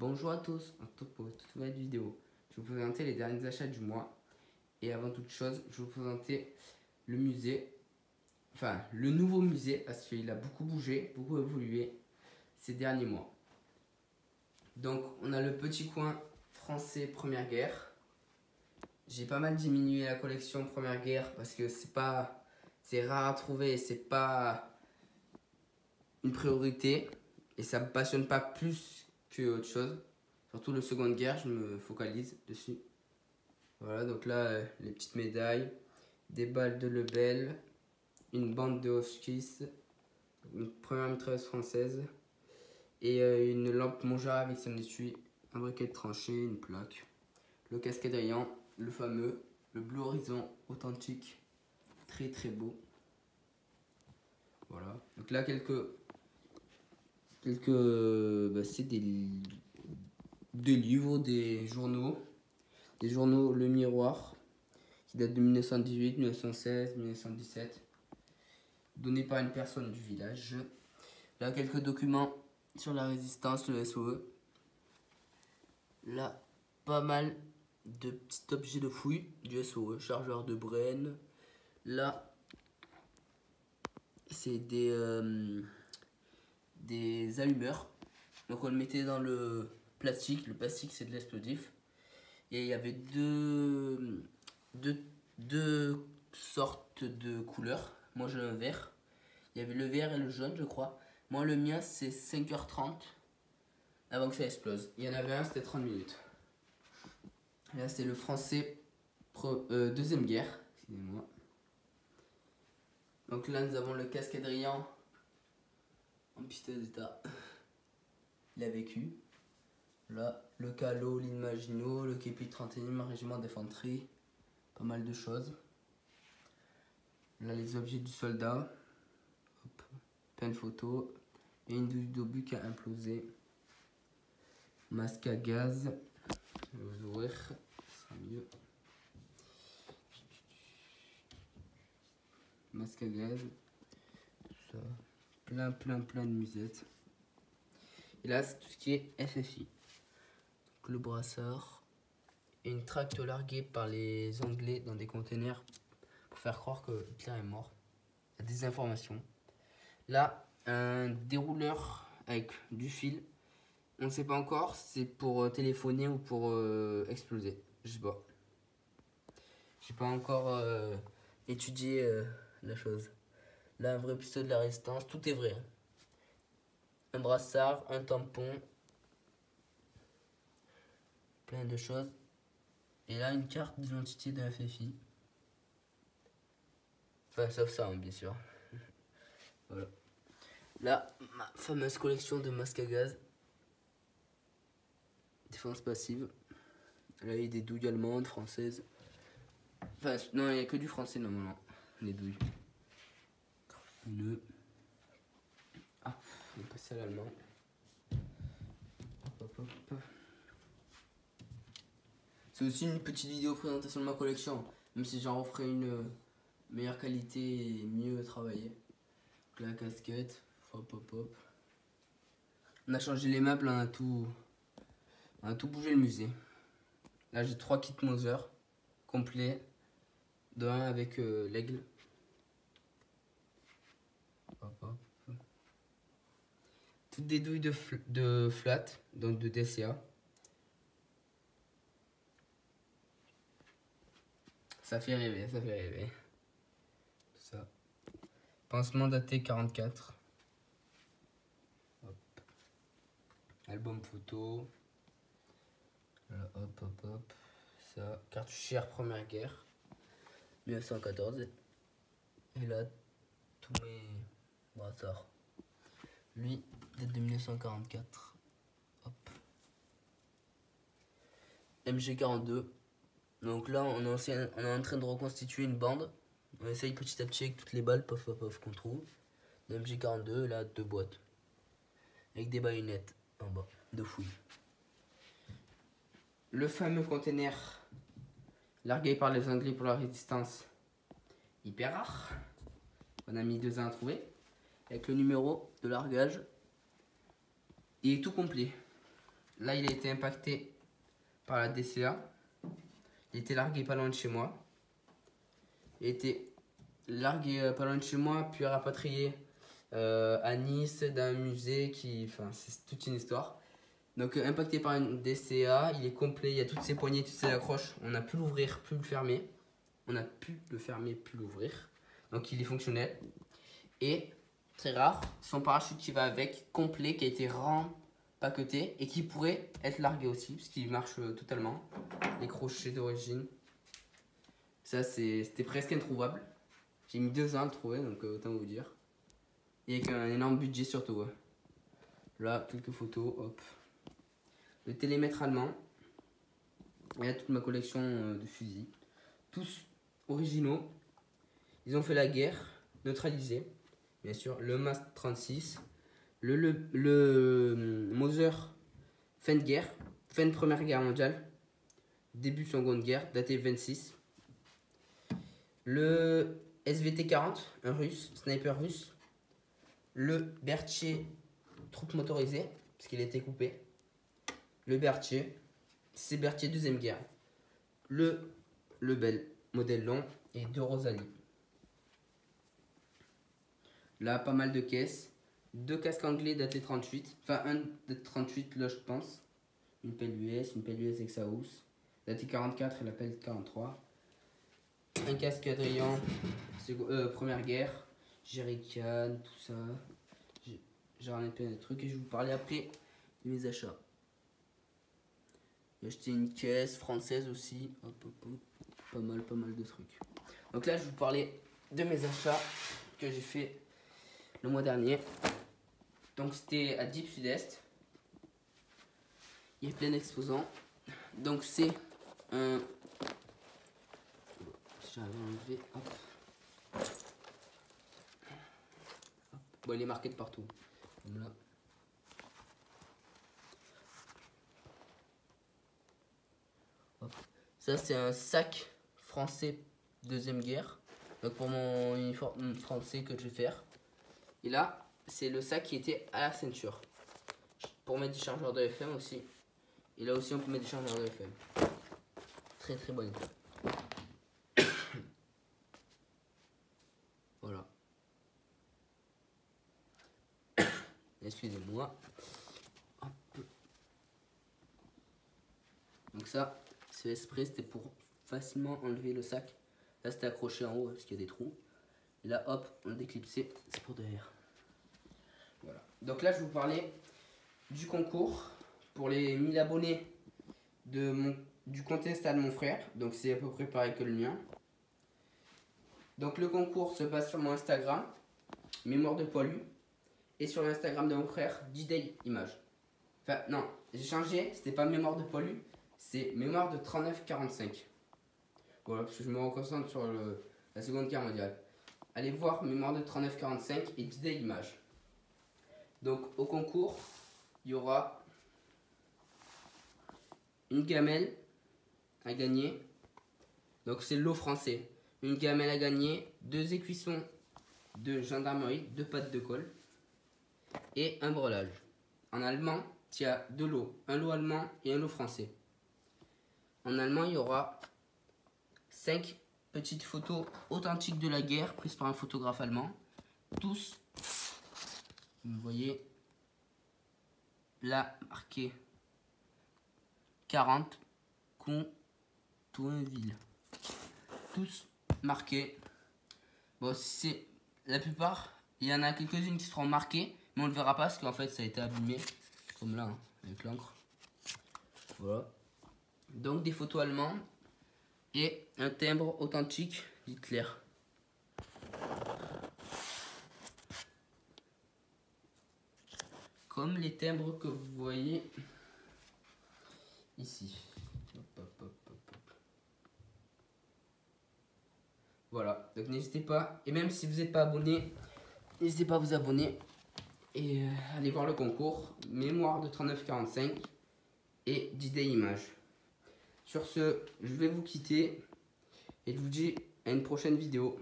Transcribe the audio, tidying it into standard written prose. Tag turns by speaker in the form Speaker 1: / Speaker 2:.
Speaker 1: Bonjour à tous, on se retrouve pour une toute nouvelle vidéo. Je vais vous présenter les derniers achats du mois. Et avant toute chose, je vais vous présenter le musée, enfin le nouveau musée, parce qu'il a beaucoup bougé, beaucoup évolué ces derniers mois. Donc on a le petit coin français Première Guerre. J'ai pas mal diminué la collection Première Guerre parce que c'est rare à trouver et c'est pas une priorité. Et ça me passionne pas plus que autre chose. Surtout le Seconde Guerre, je me focalise dessus. Voilà, donc là, les petites médailles, des balles de Lebel, une bande de Hotchkiss, une première mitrailleuse française et une lampe Mongerat avec son étui, un briquet de tranchée, une plaque, le casque Adrien, le fameux, le Blue Horizon authentique, très très beau. Voilà, donc là c'est des livres, des journaux Le Miroir, qui date de 1918, 1916, 1917, donné par une personne du village. Là, quelques documents sur la résistance, le SOE. Là, pas mal de petits objets de fouille du SOE, chargeur de Bren. Là, c'est des allumeurs. Donc on le mettait dans le plastique. Le plastique, c'est de l'explosif. Et il y avait deux sortes de couleurs. Moi j'ai un vert. Il y avait le vert et le jaune, je crois. Moi le mien c'est 5h30 avant que ça explose. Il y en avait un, c'était 30 minutes. Là c'est le français deuxième guerre. Excusez-moi. Donc là nous avons le casque Adrien en piteux état. Il a vécu. Là, le Calot, l'Imaginot, le Képi 31e régiment d'infanterie, pas mal de choses. Là, les objets du soldat, hop, plein de photos, et une douille d'obus qui a implosé. Masque à gaz, je vais vous ouvrir, c'est mieux. Masque à gaz, tout ça, plein de musettes. Et là, c'est tout ce qui est FFI. Le brassard et une tracte larguée par les Anglais dans des containers pour faire croire que Hitler est mort. Il y a des informations. Là, un dérouleur avec du fil. On ne sait pas encore, c'est pour téléphoner ou pour exploser. Je sais pas. J'ai pas encore étudié la chose. Là, un vrai pistolet de la résistance, tout est vrai. Un brassard, un tampon. Plein de choses. Et là, une carte d'identité de la FFI. Enfin, sauf ça, hein, bien sûr. Voilà. Là, ma fameuse collection de masques à gaz. Défense passive. Là, il y a des douilles allemandes, françaises. Enfin, non, il n'y a que du français normalement. Les douilles. Ah, on est passé à l'allemand. C'est aussi une petite vidéo présentation de ma collection, même si j'en referai une meilleure qualité et mieux travaillée. Donc la casquette, hop. On a changé les meubles, on a tout bougé le musée. Là j'ai 3 kits Moser complets, de 1 avec l'aigle. Toutes des douilles de flat, donc de DCA. Ça fait rêver. Tout ça. Pansement daté 44. Hop. Album photo. Là, hop. Ça. Cartouchière Première Guerre. 1914. Et là, tous mes brassards. Lui, date de 1944. Hop. MG42. Donc là, on est en train de reconstituer une bande. On essaye petit à petit avec toutes les balles, pof qu'on trouve. Le MG42, là, 2 boîtes. Avec des baïonnettes en bas, de fouilles. Le fameux container largué par les Anglais pour la résistance. Hyper rare. On a mis 2 ans à trouver. Avec le numéro de largage. Il est tout complet. là, il a été impacté par la DCA. Il était largué pas loin de chez moi. Il a été largué pas loin de chez moi, puis rapatrié à Nice d'un musée qui... Enfin, c'est toute une histoire. Donc impacté par une DCA, il est complet, il y a toutes ses poignées, toutes ses accroches. On a pu l'ouvrir, plus le fermer. On a pu le fermer, plus l'ouvrir. Donc il est fonctionnel. Et très rare, son parachute qui va avec, complet, qui a été rempaqueté et qui pourrait être largué aussi, parce qu'il marche totalement. Les crochets d'origine. Ça c'était presque introuvable. J'ai mis 2 ans à le trouver, donc autant vous dire. Et avec un énorme budget surtout. Ouais. Là, quelques photos, hop. Le télémètre allemand. Et là, toute ma collection de fusils. Tous originaux. Ils ont fait la guerre, neutralisé. Bien sûr, le MAS 36. Le Moser, fin de guerre. Fin de Première Guerre mondiale. Début Seconde Guerre, daté 26. Le SVT-40, un russe, sniper russe. Le Berthier, troupe motorisée, parce qu'il a été coupé. Le Berthier, c'est Berthier deuxième guerre. Le Lebel, modèle long, et 2 Rosalie. Là, pas mal de caisses. 2 casques anglais datés 38. Enfin, un de 38, là, je pense. Une pelle US avec sa housse. Daté 44 et la pelle 43. Un casque Adrien, Première Guerre. Jerrycan, tout ça. J'ai ramené plein de trucs et je vais vous parler après de mes achats. J'ai acheté une caisse française aussi. Hop, hop, hop. Pas mal de trucs. Donc là, je vais vous parler de mes achats que j'ai fait le mois dernier. Donc c'était à Deep Sud-Est. Il y a plein d'exposants. Donc c'est un... J'avais enlevé. Hop. Hop. Bon, il est marqué de partout. Comme là. Hop. Ça c'est un sac français deuxième guerre. Donc pour mon uniforme français que je vais faire. Et là, c'est le sac qui était à la ceinture. Pour mettre des chargeurs de FM aussi. Et là aussi, on peut mettre des chargeurs de FM. Très très bon état. Voilà. Excusez-moi. Donc ça, c'est exprès, c'était pour facilement enlever le sac. Là, c'était accroché en haut parce qu'il y a des trous. Et là, hop, on le déclipsé, c'est pour derrière. Voilà. Donc là, je vais vous parler du concours pour les 1000 abonnés du compte Insta de mon frère. Donc c'est à peu près pareil que le mien. Donc le concours se passe sur mon Instagram, Mémoire de Poilu, et sur l'Instagram de mon frère, D-Day Image. Enfin non, j'ai changé, c'était pas Mémoire de Poilu, c'est Mémoire de 3945. Voilà, parce que je me reconcentre sur la Seconde Guerre mondiale. Allez voir Mémoire de 3945 et D-Day Image. Donc au concours, il y aura une gamelle à gagner. Donc c'est le lot français. Une gamelle à gagner, 2 écuissons de gendarmerie, 2 pattes de colle et un breulage. En allemand, il y a 2 lots, un lot allemand et un lot français. En allemand, il y aura 5 petites photos authentiques de la guerre prises par un photographe allemand. Tous, vous voyez, là marqué 40 Contouinville. Tous marqués. Bon, c'est la plupart, il y en a quelques-unes qui seront marquées, mais on ne le verra pas parce qu'en fait ça a été abîmé, comme là, hein, avec l'encre. Voilà. Donc des photos allemandes et un timbre authentique d'Hitler. Comme les timbres que vous voyez ici. Hop, hop, hop, hop, hop. Voilà, donc n'hésitez pas, et même si vous n'êtes pas abonné, n'hésitez pas à vous abonner et aller voir le concours Mémoire de 3945 et D-Day Image. Sur ce, je vais vous quitter et je vous dis à une prochaine vidéo.